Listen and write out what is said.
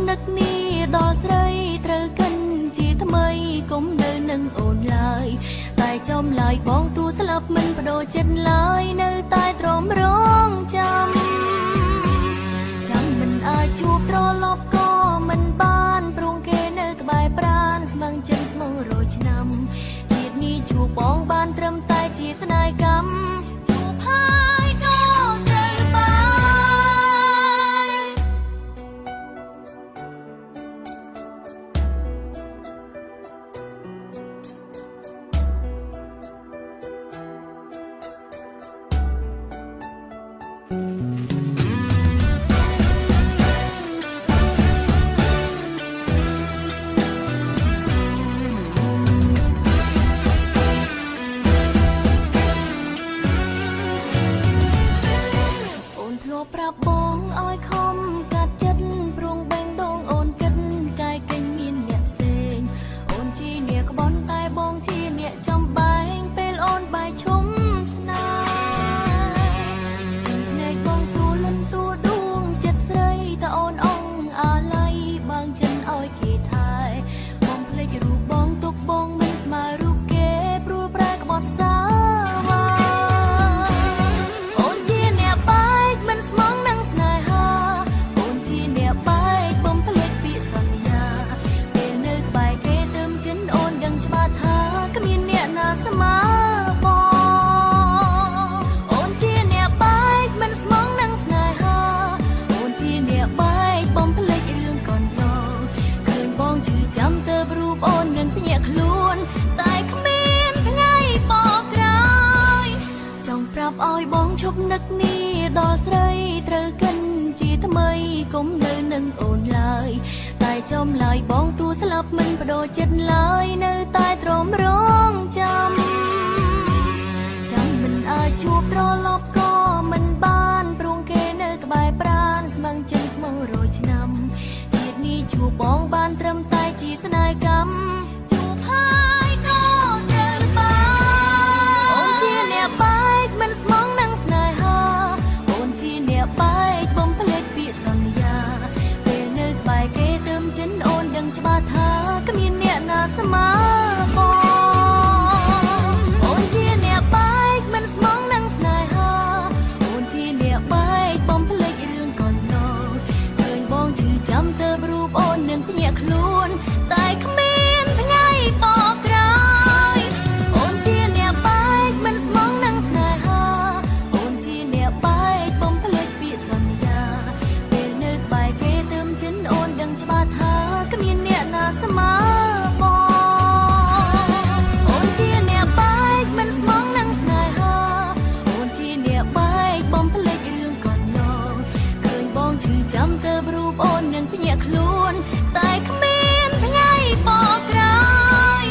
នឹកនេះដល់ស្រីត្រូវកិនជាថ្មីកុំនៅនឹងអូនឡើយតែចំឡាយបងទូស្លាប់មិនបដូរចិត្តឡើយនៅតែទ្រាំរងចាំមិនអាចជួបត្រឡប់ក៏មិនបានព្រោះគេនៅក្បែរប្រាណស្មឹងចិនស្មង100ឆ្នាំជាតិនេះជួបបងបានត្រឹមតែជាស្នេហ៍កម្មជួបហើយក៏ត្រូវបានប្រាប់បងឲ្យខំកាត់ចិត្តព្រោះបែងដងអូនគិតកាយកិញមានអ្នកផ្សេងអូនជាអ្នកក្បន់តែបងជាអ្នកចំបែងពេលអូនបាយឈុំស្នេហ៍ភ្នែកបងសួរលន់តួដួងចិត្តស្រីតែអូនអងអាឡ័យបើងចិនឲ្យគេថែបងភ្លេចរូបបងទុកបងមិនស្មើរូបគេព្រួលប្រែក្បត់សាឲ្យបងឈប់នឹកនេះដល់ស្រីត្រូវកិនជាថ្មីកុំនៅនឹងអូនឡើយតែចំឡាយបងទូស្លាប់មិនបដូរចិត្តឡើយនៅតែទ្រាំរងចាំមិនអាចជួបត្រឡប់ក៏មិនបានព្រោះគេនៅក្បែរប្រាណស្មឹងចិនស្មង100ឆ្នាំជាតិនេះជួបបងបានត្រឹមតែជាស្នេហ៍កម្មជួបហើយក៏ត្រូវបានអូនជាអ្នកបែកមិនស្មងនឹងស្នេហាអូនជាអ្នកបែកបំភ្លេចពាក្យសន្យាពេលនៅក្បែរគេទើបចិនអូនដឹងច្បាស់ថាគ្មានអ្នកណាស្មើបងអូនជាអ្នកបែកមិនស្មងនឹងស្នេហាអូនជាអ្នកបែកបំភ្លេចរឿងកន្លងឃើញបងឈឺចាំទៅរូបអូននឹងភ្ញាក់ខ្លួនតែគ្មានថ្ងៃបកក្រោយអូនជាអ្នកបែកមិនស្មងនឹងស្នេហាអូនជាអ្នកបែកបំភ្លេចពាក្យសន្យាពេលនៅក្បែរគេទើបចិនអូនដឹងច្បាស់ថាគ្មានអ្នកណាស្មើបងអូនជាអ្នកបែកមិនស្មងនឹងស្នេហាអូនជាអ្នកបែកបំភ្លេចរឿងកន្លងឃើញបងឈឺចាំទៅរូបអូននឹងភ្ញាក់ខ្លួនតែគ្មានថ្ងៃបកក្រោយ